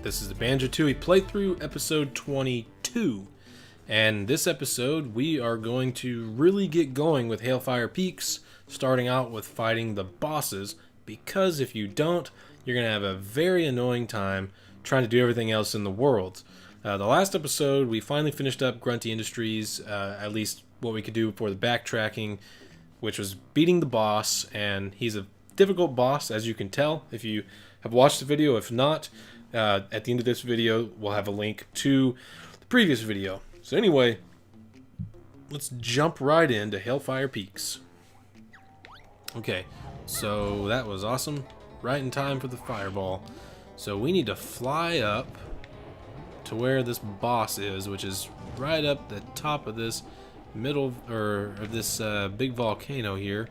This is the Banjo-Tooie playthrough, episode 22. And this episode, we are going to really get going with Hailfire Peaks, starting out with fighting the bosses, because if you don't, you're going to have a very annoying time trying to do everything else in the world. The last episode, we finally finished up Grunty Industries, at least what we could do for the backtracking, which was beating the boss, and he's a difficult boss, as you can tell if you have watched the video. If not, at the end of this video, we'll have a link to the previous video. So anyway, let's jump right into Hailfire Peaks. Okay, so that was awesome. Right in time for the fireball. So we need to fly up to where this boss is, which is right up the top of this middle, or this big volcano here.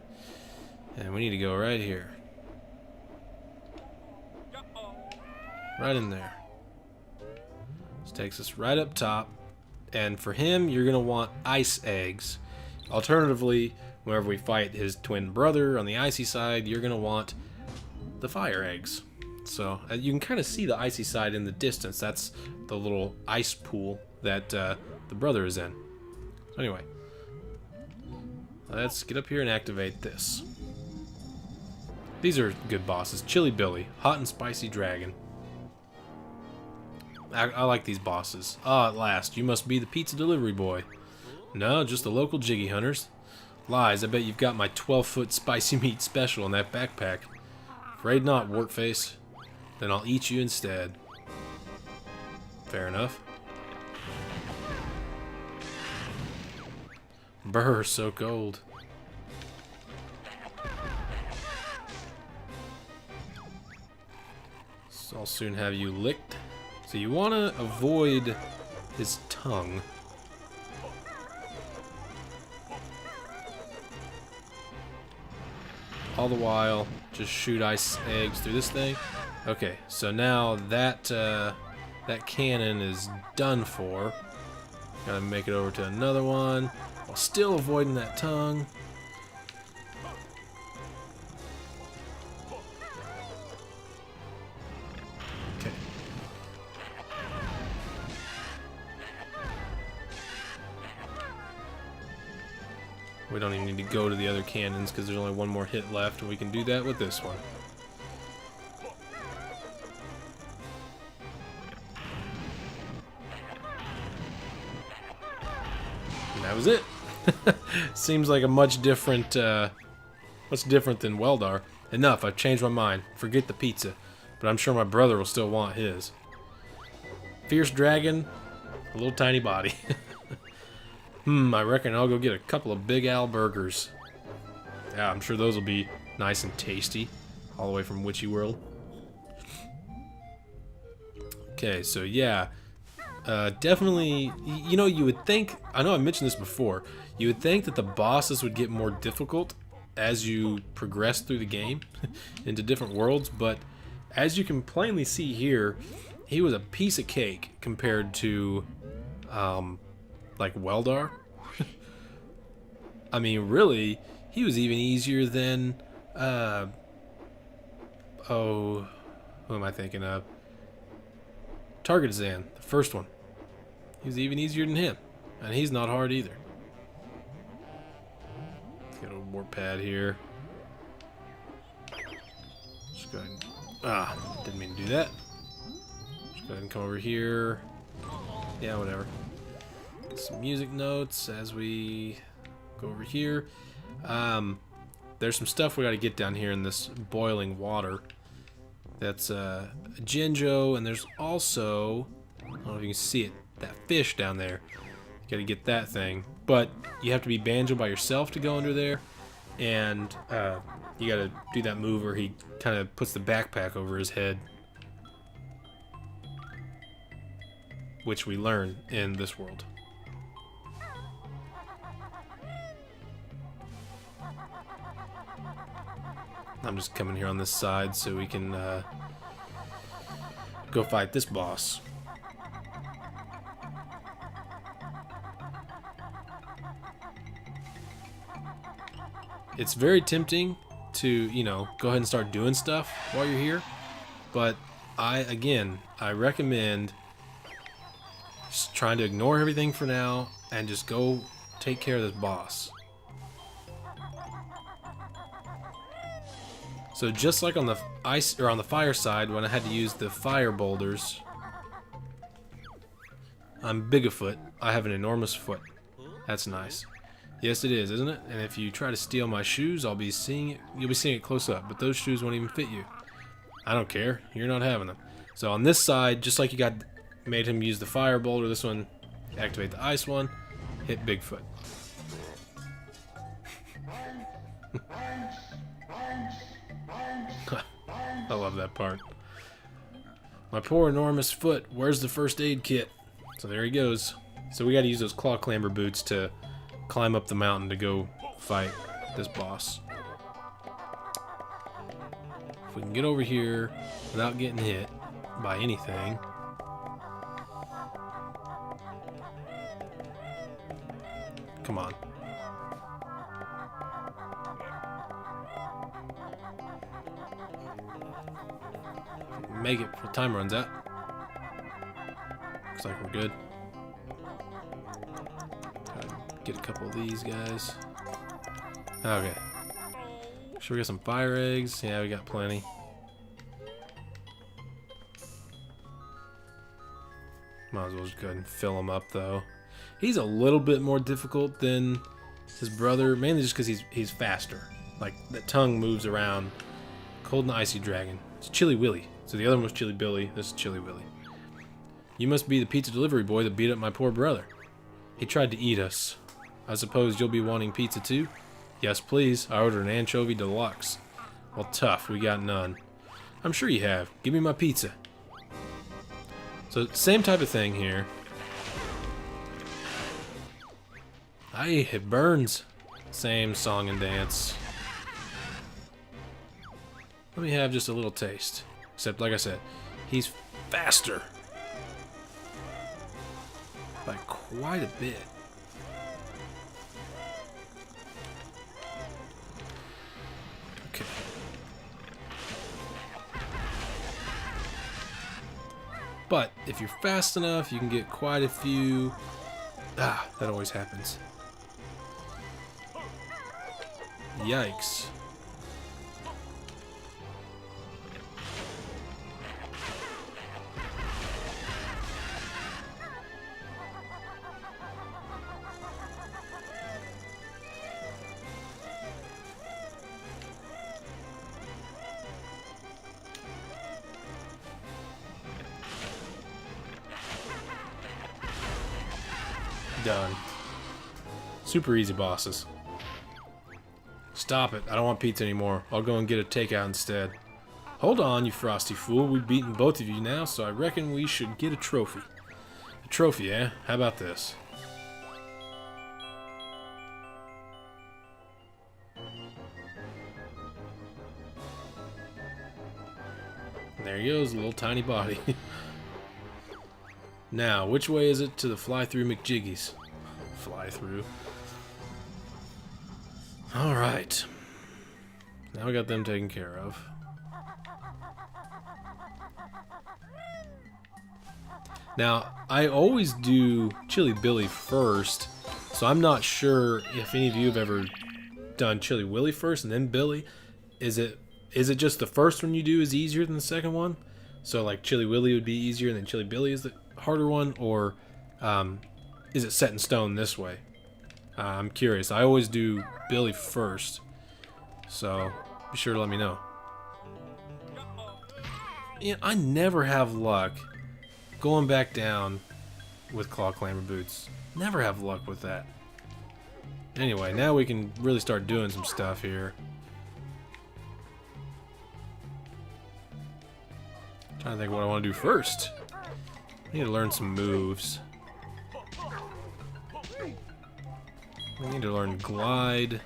And we need to go right here. Right in there. This takes us right up top. And for him, you're going to want ice eggs. Alternatively, whenever we fight his twin brother on the icy side, you're going to want the fire eggs. So you can kind of see the icy side in the distance. That's the little ice pool that the brother is in. So anyway, let's get up here and activate this. These are good bosses. Chili Billy, hot and spicy dragon. I like these bosses. Ah, at last, you must be the pizza delivery boy. No, just the local jiggy hunters. Lies, I bet you've got my 12-foot spicy meat special in that backpack. Afraid not, Wartface. Then I'll eat you instead. Fair enough. Brr, so cold. So I'll soon have you licked. So you want to avoid his tongue. All the while, just shoot ice eggs through this thing. Okay, so now that that cannon is done for. Gotta make it over to another one while still avoiding that tongue. Okay. We don't even need to go to the other cannons because there's only one more hit left, and we can do that with this one. And that was it. Seems like a much different than Weldar. Enough, I've changed my mind. Forget the pizza. But I'm sure my brother will still want his. Fierce dragon, a little tiny body. I reckon I'll go get a couple of Big Al burgers. Yeah, I'm sure those will be nice and tasty. All the way from Witchy World. Okay, so yeah. Definitely, you know, you would think, I know I mentioned this before, you would think that the bosses would get more difficult as you progress through the game into different worlds, but as you can plainly see here, he was a piece of cake compared to like Weldar. I mean, really, he was even easier than who am I thinking of? Target-Zan, the first one. He was even easier than him, and he's not hard either. Let's get a warp pad here. Just go ahead and, didn't mean to do that. Just go ahead and come over here. Yeah, whatever. Some music notes as we go over here. There's some stuff we got to get down here in this boiling water. That's a Jinjo, and there's also, I don't know if you can see it, that fish down there. You got to get that thing, but you have to be Banjo by yourself to go under there, and you got to do that move where he kind of puts the backpack over his head, which we learn in this world. I'm just coming here on this side so we can go fight this boss. It's very tempting to, you know, go ahead and start doing stuff while you're here, but I recommend just trying to ignore everything for now and just go take care of this boss. So just like on the ice or on the fire side, when I had to use the fire boulders, I'm Bigfoot. I have an enormous foot. That's nice. Yes, it is, isn't it? And if you try to steal my shoes, I'll be seeing it. You'll be seeing it close up, but those shoes won't even fit you. I don't care. You're not having them. So on this side, just like you made him use the fire boulder, this one, activate the ice one, hit Bigfoot. I love that part. My poor enormous foot. Where's the first aid kit? So there he goes. So we got to use those claw clamber boots to climb up the mountain to go fight this boss. If we can get over here without getting hit by anything. Come on. Make it before time runs out. Looks like we're good. Get a couple of these guys. Okay. Sure, we got some fire eggs. Yeah, we got plenty. Might as well just go ahead and fill him up, though. He's a little bit more difficult than his brother, mainly just because he's faster. Like, that tongue moves around. Cold and Icy Dragon. It's Chili Willy. So the other one was Chili Billy. This is Chili Willy. You must be the pizza delivery boy that beat up my poor brother. He tried to eat us. I suppose you'll be wanting pizza too? Yes, please. I ordered an anchovy deluxe. Well, tough. We got none. I'm sure you have. Give me my pizza. So, same type of thing here. Aye, it burns. Same song and dance. Let me have just a little taste. Except, like I said, he's faster. By quite a bit. Okay. But if you're fast enough, you can get quite a few. Ah, that always happens. Yikes. Done. Super easy bosses. Stop it. I don't want pizza anymore. I'll go and get a takeout instead. Hold on, you frosty fool. We've beaten both of you now, so I reckon we should get a trophy. A trophy, eh? How about this? There he goes, a little tiny body. Now, which way is it to the fly-through McJiggies? Fly-through. Alright. Now we got them taken care of. Now, I always do Chili Billy first, so I'm not sure if any of you have ever done Chili Willy first and then Billy. Is it just the first one you do is easier than the second one? So like Chili Willy would be easier and then Chili Billy is the harder one, or is it set in stone this way? I'm curious. I always do Billy first, so be sure to let me know. Yeah, I never have luck going back down with claw clamber boots. Never have luck with that. Anyway, now we can really start doing some stuff here. Trying to think what I want to do first. I need to learn some moves. I need to learn glide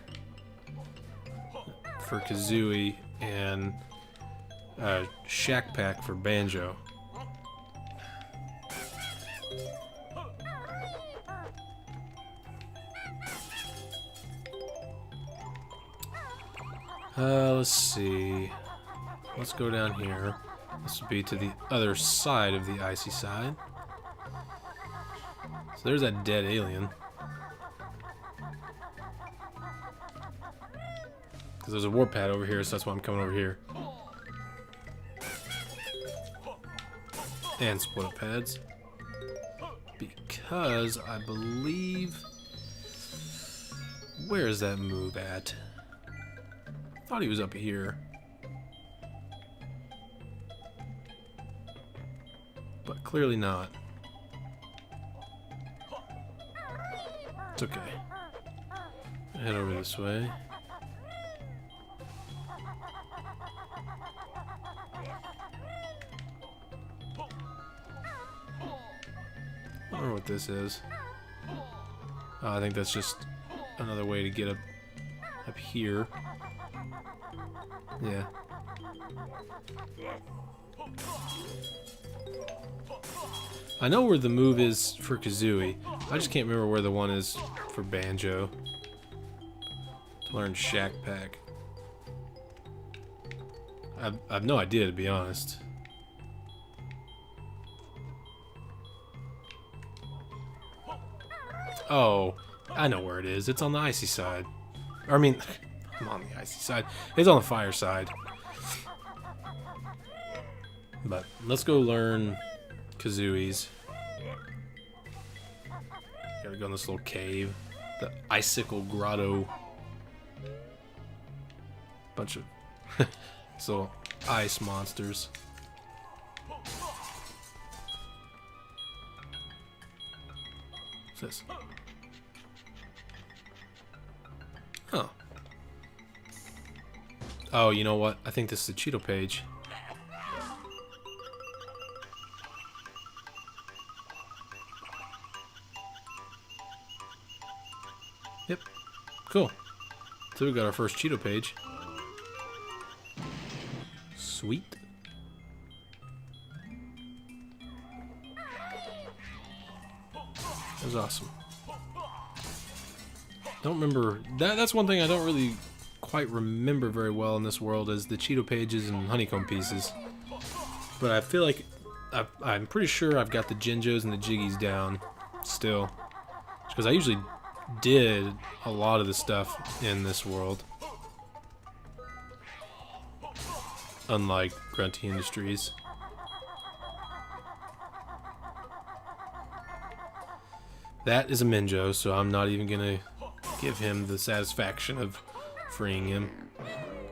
for Kazooie and Shack Pack for Banjo. Let's see. Let's go down here. This would be to the other side of the icy side. So there's that dead alien. Because there's a warp pad over here, so that's why I'm coming over here. And split up pads. Because I believe... Where is that move at? I thought he was up here. But clearly not. It's okay. Head over this way. I don't know what this is. I think that's just another way to get up here. Yeah. I know where the move is for Kazooie. I just can't remember where the one is for Banjo. To learn Shack Pack. I've no idea, to be honest. Oh, I know where it is. It's on the icy side. Or, I mean, I'm on the icy side. It's on the fire side. But let's go learn Kazooie's. Gotta go in this little cave. The Icicle Grotto. Bunch of little ice monsters. What's this? Huh. Oh, you know what? I think this is the Cheeto page. Yep. Cool. So we got our first Cheeto page. Sweet. That was awesome. Don't remember that's one thing I don't really quite remember very well in this world is the Cheeto pages and honeycomb pieces. But I feel like I'm pretty sure I've got the Jinjos and the Jiggies down still. Because I usually did a lot of the stuff in this world. Unlike Grunty Industries. That is a Minjo, so I'm not even gonna give him the satisfaction of freeing him.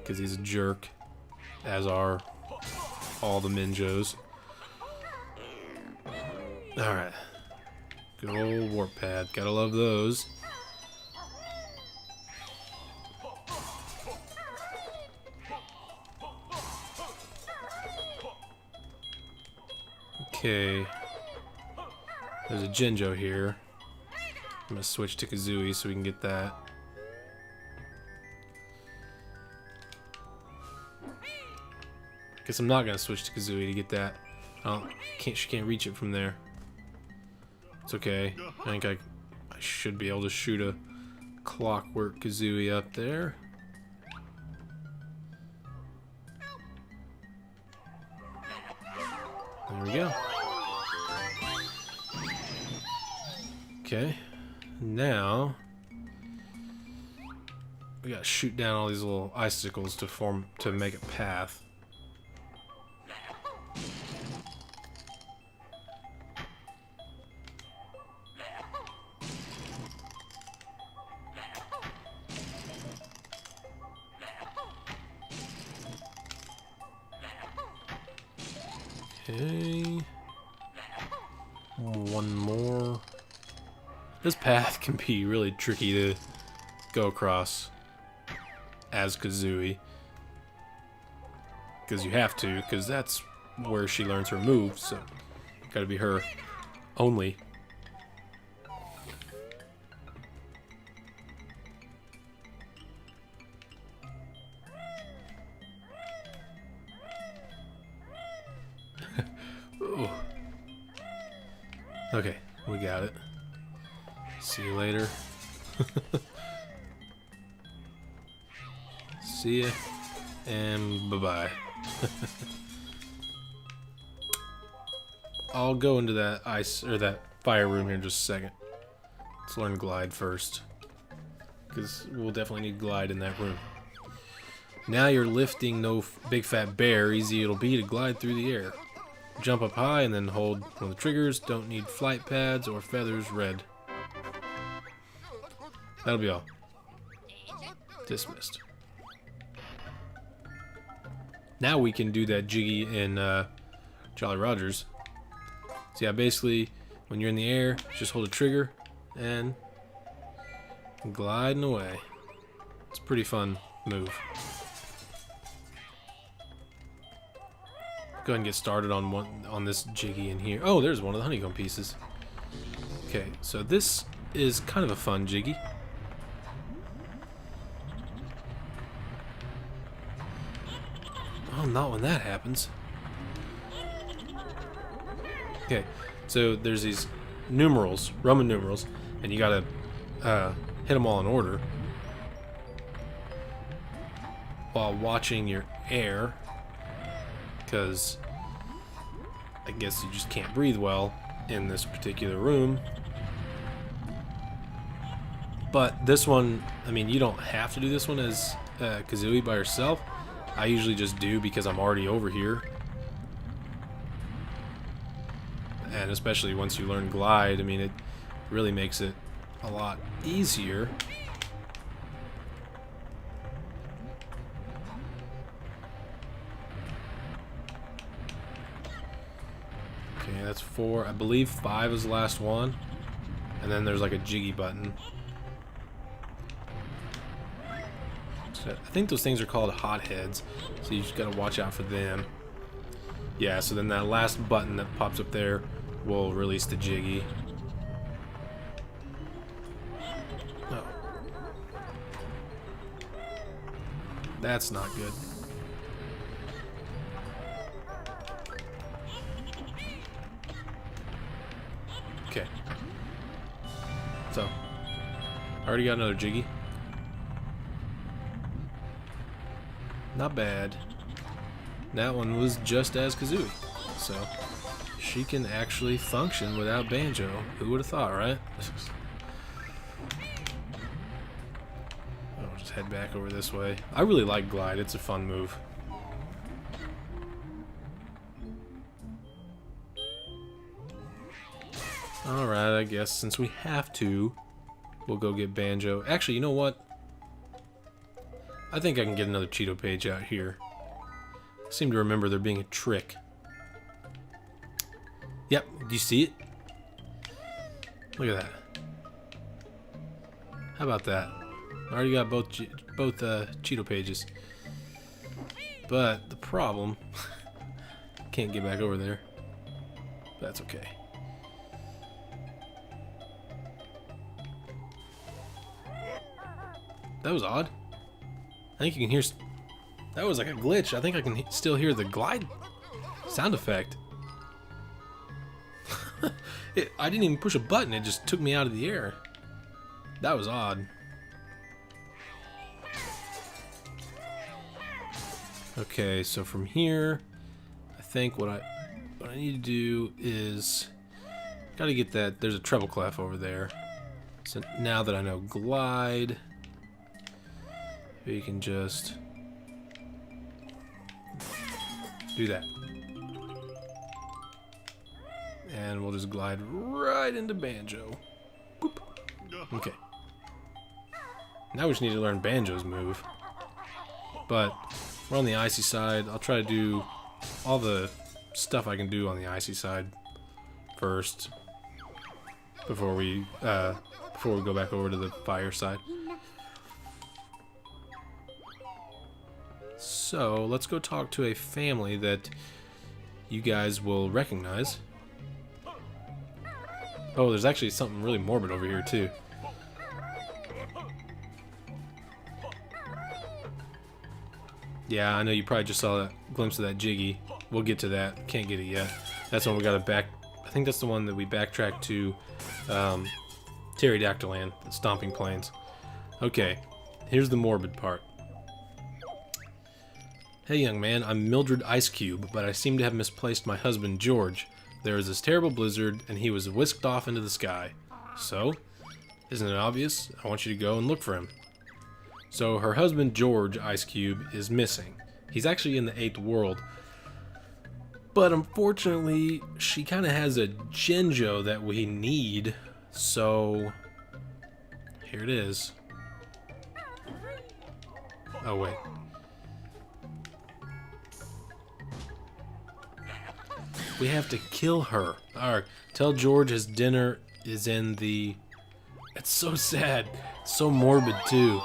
Because he's a jerk. As are all the Minjos. Alright. Good old warp pad. Gotta love those. Okay. There's a Jinjo here. I'm gonna switch to Kazooie so we can get that. Guess I'm not gonna switch to Kazooie to get that. She can't reach it from there. It's okay. I think I should be able to shoot a Clockwork Kazooie up there. There we go. Okay. Now we gotta shoot down all these little icicles to make a path. Okay. One more. This path can be really tricky to go across as Kazooie. Because you have to, because that's where she learns her moves, so gotta be her only. Okay, we got it. See you later. See ya, and bye-bye. I'll go into that ice or that fire room here in just a second. Let's learn glide first, because we'll definitely need glide in that room. Now you're lifting no big fat bear. Easy it'll be to glide through the air. Jump up high and then hold one of the triggers. Don't need flight pads or feathers. Red. That'll be all. Dismissed. Now we can do that jiggy in Jolly Rogers. So yeah, basically, when you're in the air, just hold a trigger and gliding away. It's a pretty fun move. Go ahead and get started on this jiggy in here. Oh, there's one of the honeycomb pieces. Okay, so this is kind of a fun jiggy. Oh, not when that happens. Okay, so there's these numerals, Roman numerals, and you gotta hit them all in order while watching your air, because I guess you just can't breathe well in this particular room. But this one, I mean, you don't have to do this one as Kazooie by yourself. I usually just do because I'm already over here. And especially once you learn glide, I mean, it really makes it a lot easier. Okay, that's 4. I believe 5 is the last one. And then there's like a jiggy button. So I think those things are called hotheads, so you just gotta watch out for them. Yeah, so then that last button that pops up there will release the jiggy. Oh. That's not good. Okay. So, I already got another jiggy. Not bad. That one was just as Kazooie, so she can actually function without Banjo. Who would have thought, right? I'll just head back over this way. I really like glide. It's a fun move. Alright, I guess since we have to, we'll go get Banjo. Actually, you know what? I think I can get another Cheeto page out here. I seem to remember there being a trick. Yep, do you see it? Look at that. How about that? I already got both Cheeto pages. But the problem, can't get back over there. That's okay. That was odd. I think you can hear... That was like a glitch. I think I can still hear the glide sound effect. I didn't even push a button. It just took me out of the air. That was odd. Okay, so from here, I think what I need to do is... Gotta get that... There's a treble clef over there. So now that I know glide... You can just do that. And we'll just glide right into Banjo. Boop. Okay. Now we just need to learn Banjo's move. But we're on the icy side. I'll try to do all the stuff I can do on the icy side first before we go back over to the fire side. So, let's go talk to a family that you guys will recognize. Oh, there's actually something really morbid over here, too. Yeah, I know you probably just saw a glimpse of that jiggy. We'll get to that. Can't get it yet. That's when we gotta back... I think that's the one that we backtracked to Pterodactyl Land, the Stomping Plains. Okay, here's the morbid part. Hey young man, I'm Mildred Ice Cube, but I seem to have misplaced my husband George. there was this terrible blizzard and he was whisked off into the sky. So, isn't it obvious? I want you to go and look for him. So her husband George Ice Cube is missing. He's actually in the 8th world. But unfortunately, she kind of has a Genjo that we need. So, here it is. Oh, wait. We have to kill her. Alright, tell George his dinner is in the... It's so sad. It's so morbid, too.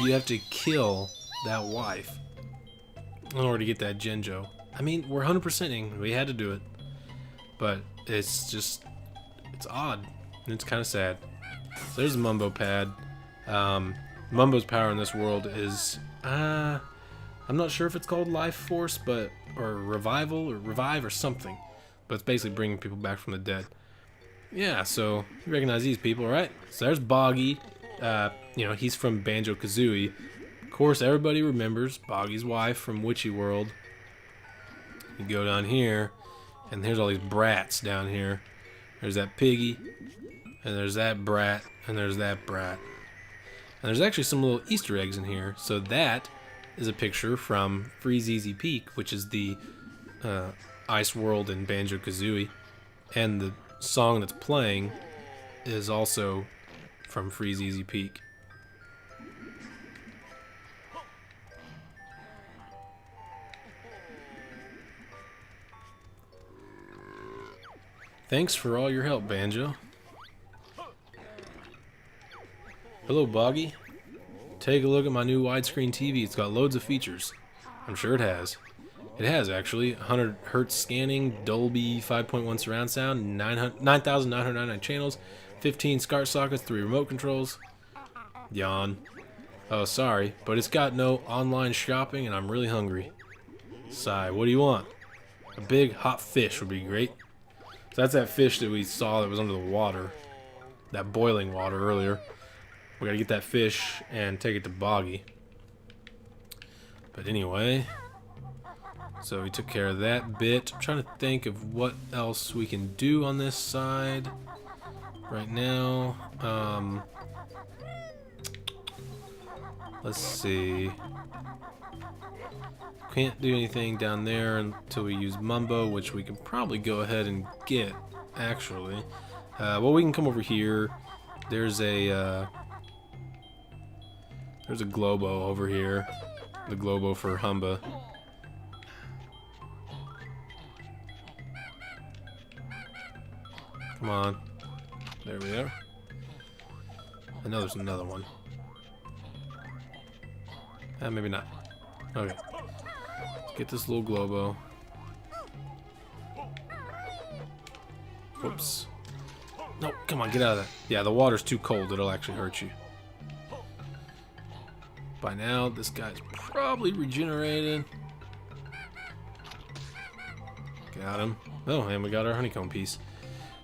You have to kill that wife in order to get that Genjo. I mean, we're 100%ing. We had to do it. But it's just... It's odd. And it's kind of sad. So there's a Mumbo pad. Mumbo's power in this world is... I'm not sure if it's called Life Force, but... Or Revival, or Revive, or something. But it's basically bringing people back from the dead. Yeah, so you recognize these people, right? So there's Boggy. You know, he's from Banjo-Kazooie. Of course, everybody remembers Boggy's wife from Witchy World. You go down here, and there's all these brats down here. There's that piggy, and there's that brat, and there's that brat. And there's actually some little Easter eggs in here. So that is a picture from Freeze Peak, which is the ice world in Banjo-Kazooie. And the song that's playing is also from Freeze Peak. Thanks for all your help, Banjo. Hello, Boggy. Take a look at my new widescreen TV. It's got loads of features. I'm sure it has. It has, actually. 100 Hz scanning, Dolby 5.1 surround sound, 9,999 channels, 15 SCART sockets, 3 remote controls. Yawn. Oh, sorry, but it's got no online shopping and I'm really hungry. Sigh, what do you want? A big hot fish would be great. So that's that fish that we saw that was under the water. That boiling water earlier. We gotta get that fish and take it to Boggy. But anyway, so we took care of that bit. I'm trying to think of what else we can do on this side right now. Let's see. Can't do anything down there until we use Mumbo, which we can probably go ahead and get, actually. Well, we can come over here. There's a Globo over here. The Globo for Humba. Come on. There we are. I know there's another one. Maybe not. Okay. Let's get this little Globo. Whoops. No, come on, get out of that. Yeah, the water's too cold. It'll actually hurt you. By now, this guy's probably regenerated. Got him. Oh, and we got our honeycomb piece.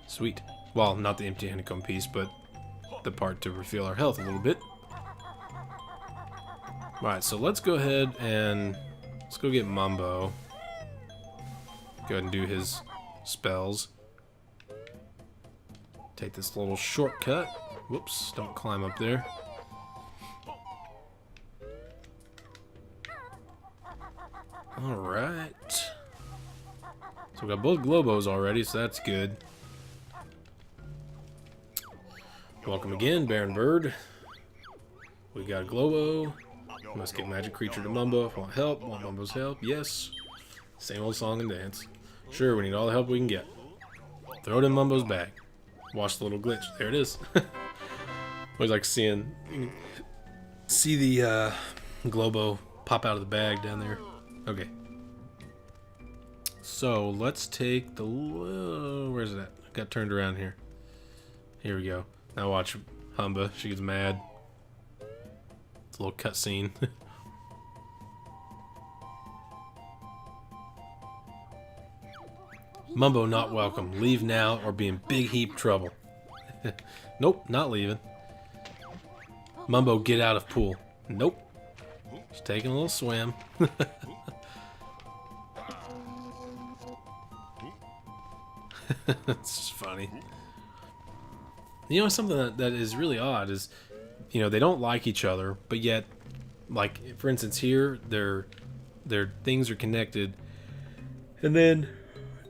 Sweet. Well, not the empty honeycomb piece, but the part to refill our health a little bit. Alright, so let's go ahead and let's go get Mumbo. Go ahead and do his spells. Take this little shortcut. Whoops, don't climb up there. Alright. So we got both Globos already, so that's good. Welcome again, Baron Bird. We got a Globo. Must get magic creature to Mumbo. Want help? Want Mumbo's help? Yes. Same old song and dance. Sure, we need all the help we can get. Throw it in Mumbo's bag. Watch the little glitch. There it is. Always like see the Globo pop out of the bag down there. Okay. So let's take the where's it at? Got turned around here. Here we go. Now watch Humba. She gets mad. It's a little cutscene. Mumbo not welcome. Leave now or be in big heap trouble. Nope, not leaving. Mumbo, get out of pool. Nope. She's taking a little swim. That's just funny. You know, something that is really odd is, you know, they don't like each other, but yet, like, for instance, here, their things are connected. And then,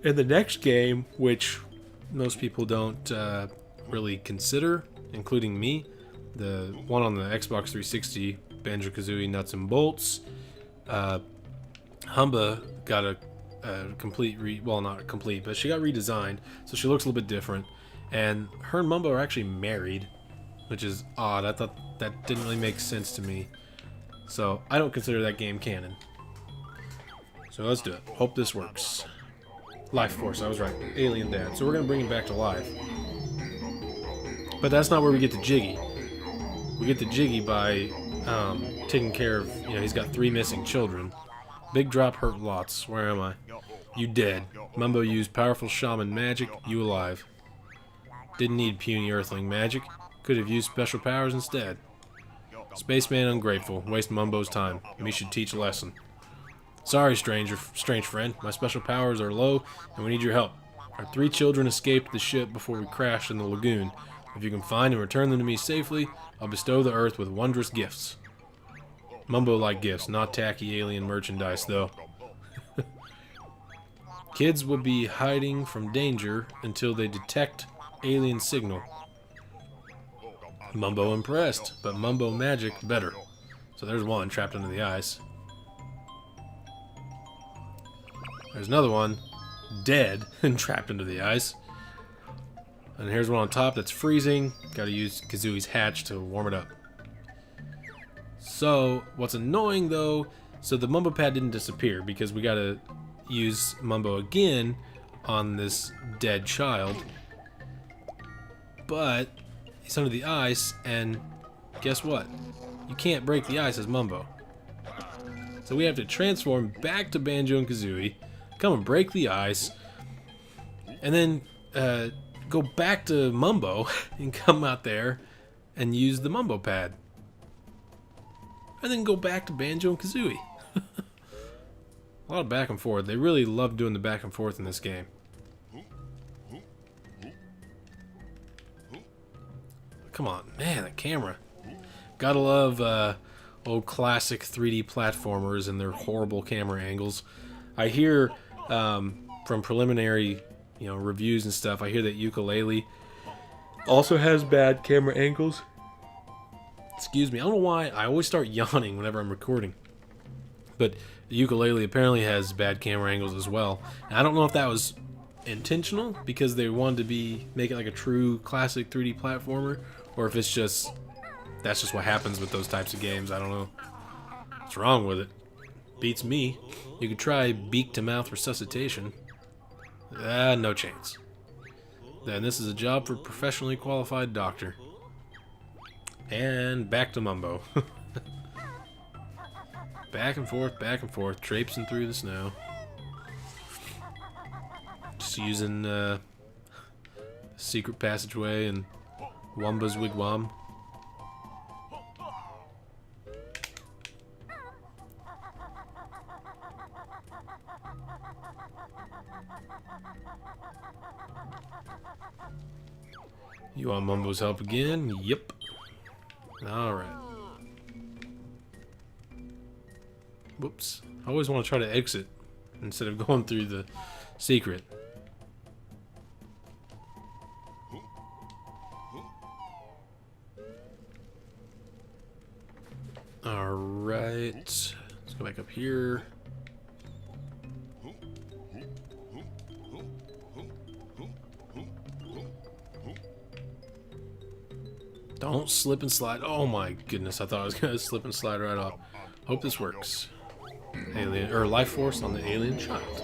in the next game, which most people don't really consider, including me, the one on the Xbox 360, Banjo-Kazooie Nuts and Bolts, Humba got a complete well, not complete, but she got redesigned, so she looks a little bit different. And her and Mumbo are actually married, which is odd. I thought that didn't really make sense to me. So I don't consider that game canon. So let's do it. Hope this works. Life Force, I was right. Alien Dad. So we're going to bring him back to life. But that's not where we get the Jiggy. We get the Jiggy by taking care of, you know, he's got 3 missing children. Big drop hurt lots. Where am I? You dead. Mumbo used powerful shaman magic. You alive. Didn't need puny earthling magic. Could have used special powers instead. Spaceman ungrateful. Waste Mumbo's time. Me should teach a lesson. Sorry, strange friend. My special powers are low, and we need your help. Our 3 children escaped the ship before we crashed in the lagoon. If you can find and return them to me safely, I'll bestow the Earth with wondrous gifts. Mumbo like gifts, not tacky alien merchandise, though. Kids will be hiding from danger until they detect alien signal. Mumbo impressed, but Mumbo magic better. So there's one trapped under the ice. There's another one dead and trapped under the ice. And here's one on top that's freezing. Gotta use Kazooie's hatch to warm it up. So what's annoying though, so the Mumbo pad didn't disappear because we gotta use Mumbo again on this dead child. But he's under the ice, and guess what? You can't break the ice as Mumbo. So we have to transform back to Banjo and Kazooie, come and break the ice, and then go back to Mumbo and come out there and use the Mumbo pad. And then go back to Banjo and Kazooie. A lot of back and forth. They really love doing the back and forth in this game. Come on, man, that camera. Gotta love old classic 3D platformers and their horrible camera angles. I hear from preliminary, you know, reviews and stuff, I hear that Yooka-Laylee also has bad camera angles. Excuse me, I don't know why I always start yawning whenever I'm recording. But the Yooka-Laylee apparently has bad camera angles as well. And I don't know if that was intentional because they wanted to make it like a true classic 3D platformer, or if it's just that's just what happens with those types of games. I don't know what's wrong with it. Beats me. You could try beak to mouth resuscitation. No chance. Then this is a job for a professionally qualified doctor. And back to Mumbo. Back and forth, traipsing through the snow. Just using secret passageway and Wumba's wigwam. You want Mumbo's help again? Yep. Alright. Whoops. I always want to try to exit instead of going through the secret. Alright. Let's go back up here. Don't slip and slide. Oh my goodness, I thought I was going to slip and slide right off. Hope this works. Alien, or life force on the alien child.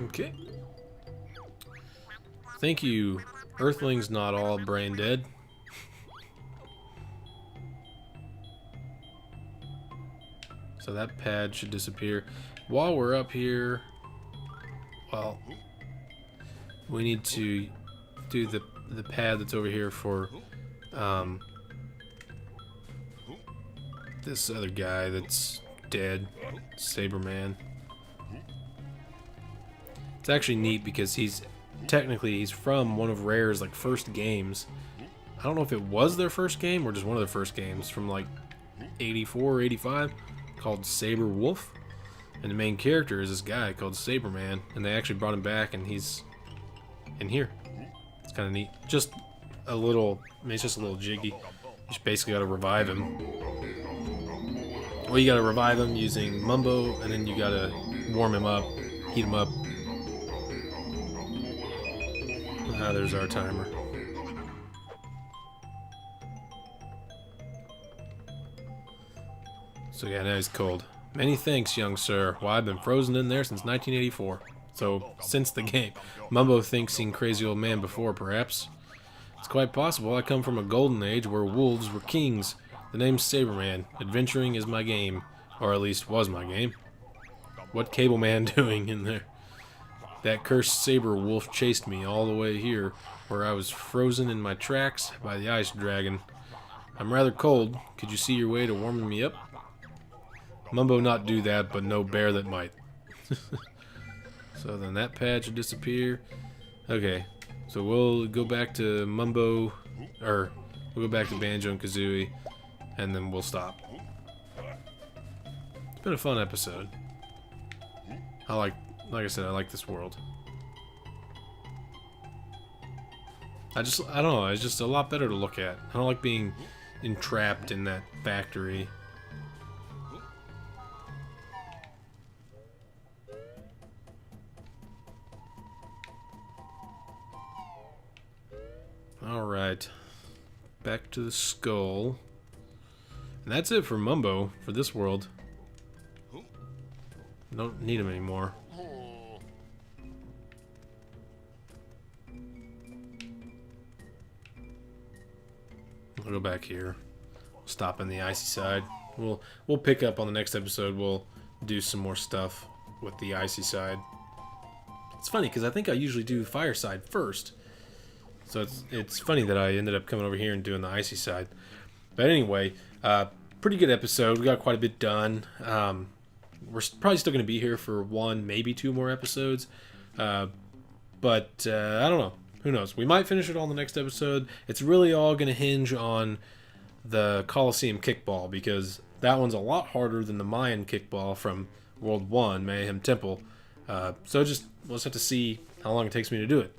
Okay. Thank you. Earthlings not all brain dead. So that pad should disappear. While we're up here, well, we need to do the pad that's over here for this other guy that's dead, Saberman. It's actually neat because he's from one of Rare's like first games. I don't know if it was their first game or just one of their first games from like 84 or 85, called Saber Wolf. And the main character is this guy called Saberman, and they actually brought him back, and he's in here. It's kind of neat. Just a little, I mean, it's just a little jiggy. You just basically got to revive him. Well, you got to revive him using Mumbo, and then you got to warm him up, heat him up. Ah, there's our timer. So yeah, now he's cold. Many thanks, young sir. Well, I've been frozen in there since 1984. So, since the game. Mumbo thinks seen crazy old man before, perhaps. It's quite possible. I come from a golden age where wolves were kings. The name's Saberman. Adventuring is my game. Or at least was my game. What Cable Man doing in there? That cursed saber wolf chased me all the way here, where I was frozen in my tracks by the ice dragon. I'm rather cold. Could you see your way to warming me up? Mumbo not do that, but no bear that might. So then that patch will disappear. Okay, so we'll go back to Mumbo, or we'll go back to Banjo and Kazooie, and then we'll stop. It's been a fun episode. Like I said, I like this world. I don't know, it's just a lot better to look at. I don't like being entrapped in that factory. Alright, back to the skull. And that's it for Mumbo, for this world. Don't need him anymore. We'll go back here. Stop in the icy side. We'll pick up on the next episode. We'll do some more stuff with the icy side. It's funny, because I think I usually do fire side first. So it's funny that I ended up coming over here and doing the icy side. But anyway, pretty good episode. We got quite a bit done. We're probably still going to be here for one, maybe two more episodes. But I don't know. Who knows? We might finish it all in the next episode. It's really all going to hinge on the Coliseum kickball, because that one's a lot harder than the Mayan kickball from World 1, Mayhem Temple. So we'll just have to see how long it takes me to do it.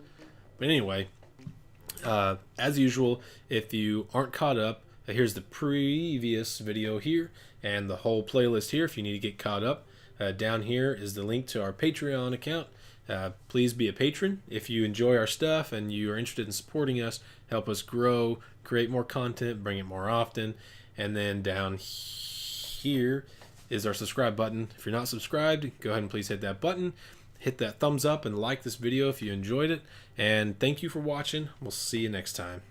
But anyway, as usual, if you aren't caught up, here's the previous video here and the whole playlist here if you need to get caught up. Down here is the link to our Patreon account. Please be a patron if you enjoy our stuff and you are interested in supporting us. Help us grow, create more content, bring it more often. And then down here is our subscribe button. If you're not subscribed, go ahead and please hit that button. Hit that thumbs up and like this video if you enjoyed it. And thank you for watching. We'll see you next time.